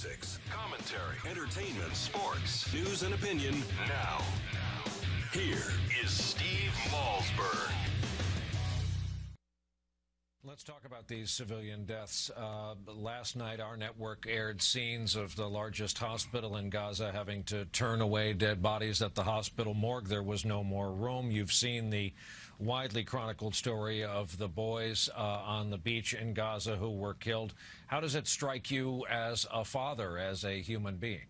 politics, commentary, entertainment, sports, news, and opinion now. Here is Steve Malzberg. Let's talk about these civilian deaths. Last night, our network aired scenes of the largest hospital in Gaza having to turn away dead bodies at the hospital morgue. There was no more room. You've seen the widely chronicled story of the boys on the beach in Gaza who were killed. How does it strike you as a father, as a human being?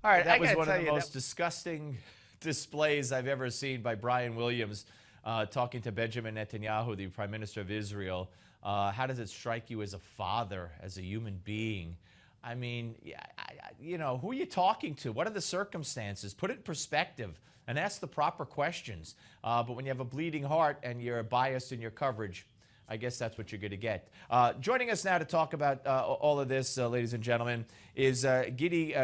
All right, that was one of the most disgusting displays I've ever seen by Brian Williams talking to Benjamin Netanyahu, the Prime Minister of Israel. How does it strike you as a father, as a human being? I mean, you know, who are you talking to? What are the circumstances? Put it in perspective and ask the proper questions. But when you have a bleeding heart and you're biased in your coverage, I guess that's what you're going to get. Joining us now to talk about all of this, ladies and gentlemen, is Gidi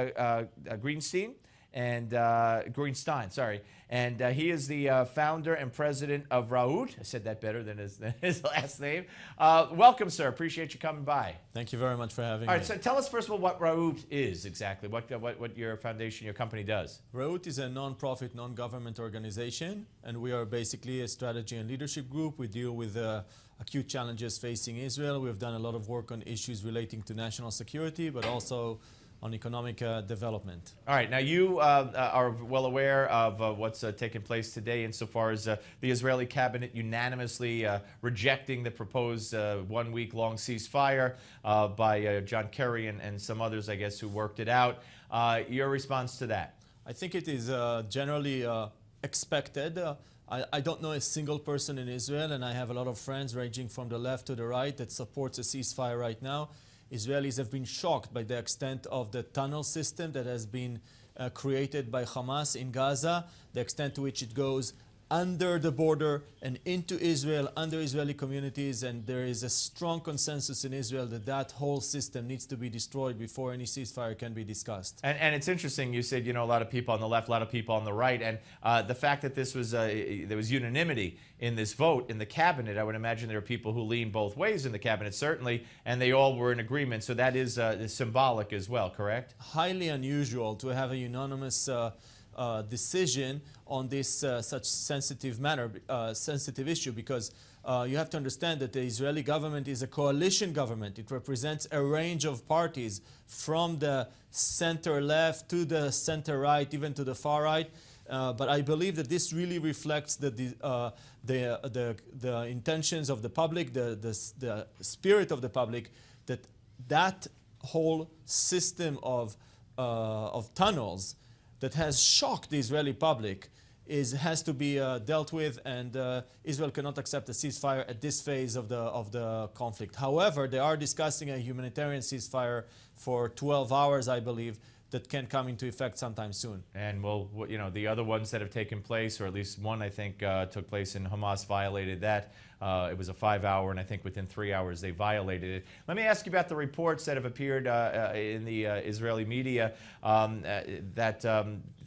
Grinstein. Grinstein, sorry. And he is the founder and president of Reut. I said that better than his last name. Welcome, sir. Appreciate you coming by. Thank you very much for having me. All right, so tell us first of all what Reut is exactly, what your foundation, your company does. Reut is a non-profit, non-government organization, and we are basically a strategy and leadership group. We deal with acute challenges facing Israel. We've done a lot of work on issues relating to national security, but also on economic development. All right, now you are well aware of what's taking place today insofar as the Israeli cabinet unanimously rejecting the proposed one-week-long ceasefire by John Kerry and some others, I guess, who worked it out. Your response to that? I think it is generally expected. I don't know a single person in Israel, and I have a lot of friends ranging from the left to the right that supports a ceasefire right now. Israelis have been shocked by the extent of the tunnel system that has been created by Hamas in Gaza, the extent to which it goes under the border and into Israel, under Israeli communities, and there is a strong consensus in Israel that that whole system needs to be destroyed before any ceasefire can be discussed. And it's interesting, you said, you know, a lot of people on the left, a lot of people on the right, and the fact that this was, there was unanimity in this vote in the cabinet, I would imagine there are people who lean both ways in the cabinet, certainly, and they all were in agreement, so that is symbolic as well, correct? Highly unusual to have a unanimous decision on this such sensitive matter, sensitive issue, because you have to understand that the Israeli government is a coalition government. It represents a range of parties from the center left to the center right, even to the far right. But I believe that this really reflects the intentions of the public, the spirit of the public, that whole system of tunnels that has shocked the Israeli public has to be dealt with, and Israel cannot accept a ceasefire at this phase of the conflict. However, they are discussing a humanitarian ceasefire for 12 hours, I believe, that can come into effect sometime soon. And well, you know, the other ones that have taken place, or at least one I think took place, and Hamas violated that. It was a 5-hour, and I think within 3 hours they violated it. Let me ask you about the reports that have appeared in the Israeli media that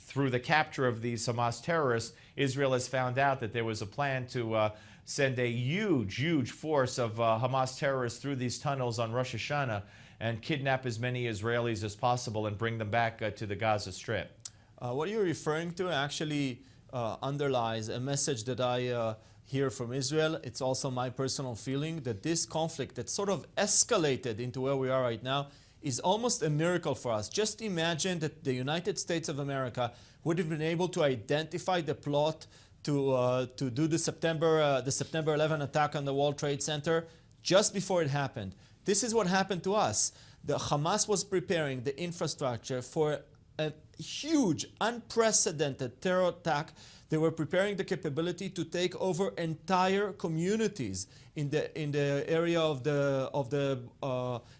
through the capture of these Hamas terrorists, Israel has found out that there was a plan to send a huge force of Hamas terrorists through these tunnels on Rosh Hashanah and kidnap as many Israelis as possible and bring them back to the Gaza Strip. What you're referring to actually underlies a message that I hear from Israel. It's also my personal feeling that this conflict that sort of escalated into where we are right now is almost a miracle for us. Just imagine that the United States of America would have been able to identify the plot to do the September 11 attack on the World Trade Center just before it happened. This is what happened to us. The Hamas was preparing the infrastructure for a huge, unprecedented terror attack. They were preparing the capability to take over entire communities in the area of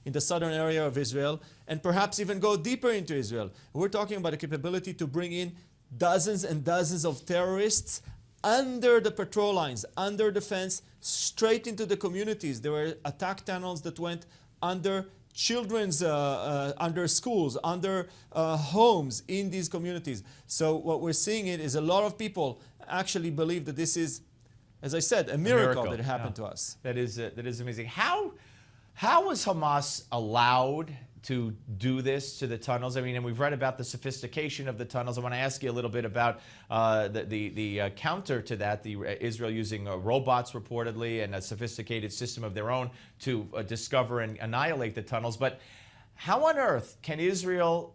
in the southern area of Israel, and perhaps even go deeper into Israel. We're talking about a capability to bring in dozens and dozens of terrorists under the patrol lines, under the fence, straight into the communities. There were attack tunnels that went under children's, under schools, under homes in these communities. So what we're seeing is a lot of people actually believe that this is, as I said, a miracle that happened to us. That is amazing. How was Hamas allowed to do this to the tunnels? I mean, and we've read about the sophistication of the tunnels. I want to ask you a little bit about the counter to that, Israel using robots reportedly and a sophisticated system of their own to discover and annihilate the tunnels. But how on earth can Israel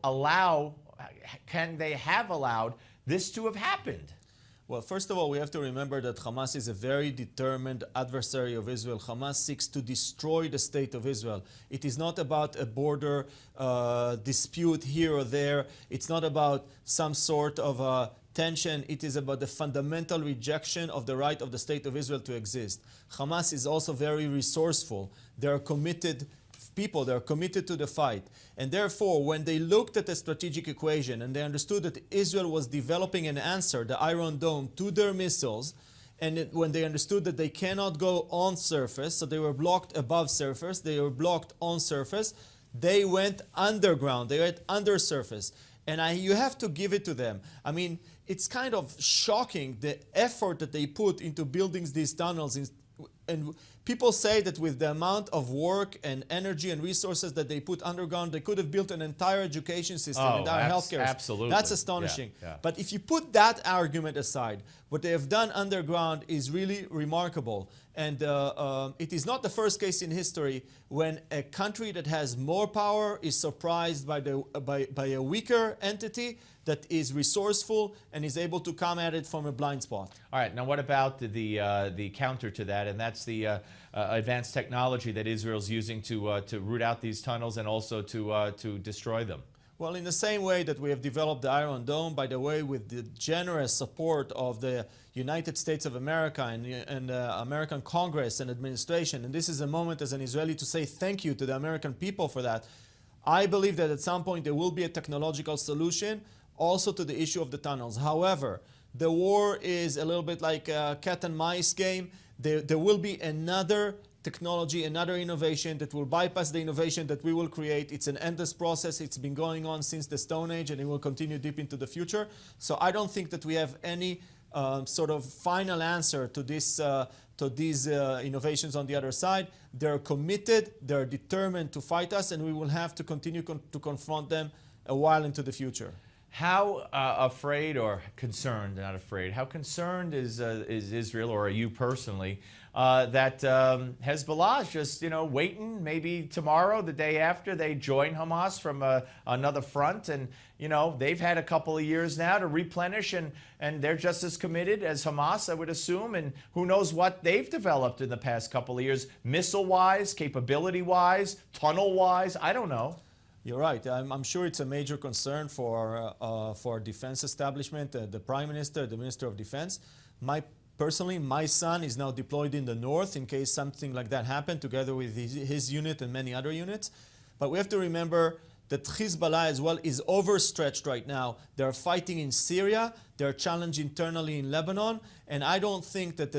can they have allowed this to have happened? Well, first of all, we have to remember that Hamas is a very determined adversary of Israel. Hamas seeks to destroy the state of Israel. It is not about a border dispute here or there. It's not about some sort of tension. It is about the fundamental rejection of the right of the state of Israel to exist. Hamas is also very resourceful. They are committed people, they're committed to the fight. And therefore, when they looked at the strategic equation and they understood that Israel was developing an answer, the Iron Dome, to their missiles, and when they understood that they cannot go on surface, so they were blocked above surface, they were blocked on surface, they went underground, they went under surface. And you have to give it to them. I mean, it's kind of shocking the effort that they put into building these tunnels. And people say that with the amount of work and energy and resources that they put underground, they could have built an entire education system, entire healthcare. Absolutely. That's astonishing. Yeah. But if you put that argument aside, what they have done underground is really remarkable. And it is not the first case in history when a country that has more power is surprised by a weaker entity that is resourceful and is able to come at it from a blind spot. All right, now what about the counter to that? And that's the advanced technology that Israel's using to root out these tunnels and also to destroy them. Well, in the same way that we have developed the Iron Dome, by the way, with the generous support of the United States of America and American Congress and administration, and this is a moment as an Israeli to say thank you to the American people for that. I believe that at some point there will be a technological solution also to the issue of the tunnels. However, the war is a little bit like a cat and mice game. There will be another technology, another innovation that will bypass the innovation that we will create. It's an endless process. It's been going on since the Stone Age and it will continue deep into the future. So I don't think that we have any sort of final answer to this to these innovations on the other side. They're committed, they're determined to fight us, and we will have to continue to confront them a while into the future. How afraid or concerned, not afraid, how concerned is Israel, or are you personally, that Hezbollah is just, waiting maybe tomorrow, the day after, they join Hamas from another front, and, they've had a couple of years now to replenish, and they're just as committed as Hamas, I would assume, and who knows what they've developed in the past couple of years, missile-wise, capability-wise, tunnel-wise, I don't know. You're right. I'm sure it's a major concern for defense establishment, the Prime Minister, the Minister of Defense. Personally, my son is now deployed in the north in case something like that happened, together with his unit and many other units. But we have to remember that Hezbollah as well is overstretched right now. They're fighting in Syria, they're challenged internally in Lebanon, and I don't think that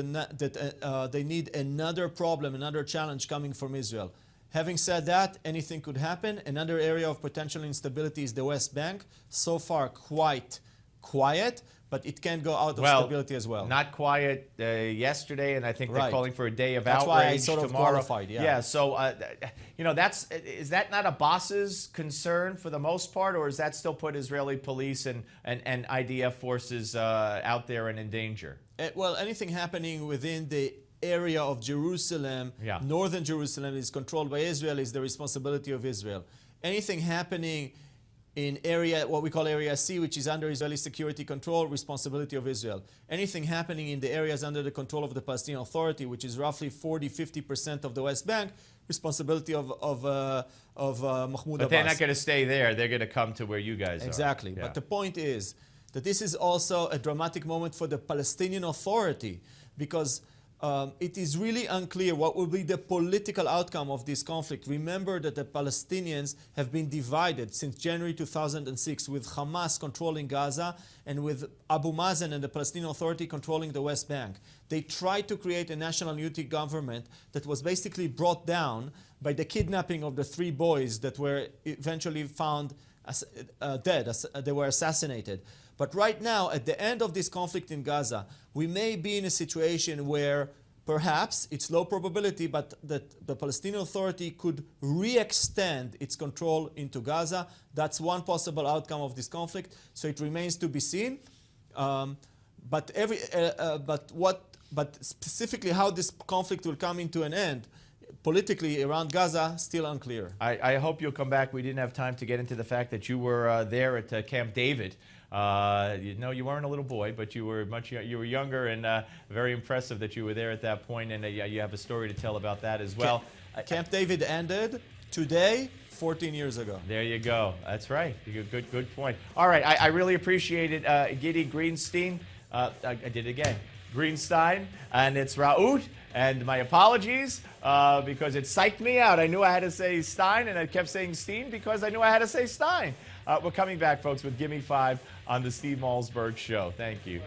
they need another problem, another challenge coming from Israel. Having said that, anything could happen. Another area of potential instability is the West Bank. So far, quite quiet, but it can go out of stability as well. Not quiet yesterday, and I think they're calling for a day of outrage tomorrow. That's why I sort of qualified, Yeah, so, is that not Abbas's concern for the most part, or does that still put Israeli police and IDF forces out there and in danger? Well, anything happening within the area of Jerusalem, northern Jerusalem, is controlled by Israel, is the responsibility of Israel. Anything happening in what we call Area C, which is under Israeli security control, responsibility of Israel. Anything happening in the areas under the control of the Palestinian Authority, which is roughly 40-50% of the West Bank, responsibility of Mahmoud Abbas. But they're not going to stay there. They're going to come to where you guys are. Exactly. But the point is that this is also a dramatic moment for the Palestinian Authority, because it is really unclear what will be the political outcome of this conflict. Remember that the Palestinians have been divided since January 2006, with Hamas controlling Gaza and with Abu Mazen and the Palestinian Authority controlling the West Bank. They tried to create a national unity government that was basically brought down by the kidnapping of the 3 boys that were eventually found dead. They were assassinated. But right now, at the end of this conflict in Gaza, we may be in a situation where perhaps it's low probability, but that the Palestinian Authority could re-extend its control into Gaza. That's one possible outcome of this conflict. So it remains to be seen. But specifically how this conflict will come into an end politically around Gaza, still unclear. I hope you'll come back. We didn't have time to get into the fact that you were there at Camp David. You weren't a little boy, but you were younger, and very impressive that you were there at that point. And you have a story to tell about that as well. Camp David ended today, 14 years ago. There you go. That's right. Good point. All right. I really appreciate it, Gidi Grinstein. I did it again. Grinstein, and it's Reut. And my apologies because it psyched me out. I knew I had to say Stein, and I kept saying Steen because I knew I had to say Stein. We're coming back, folks, with Gimme 5 on the Steve Malzberg Show. Thank you.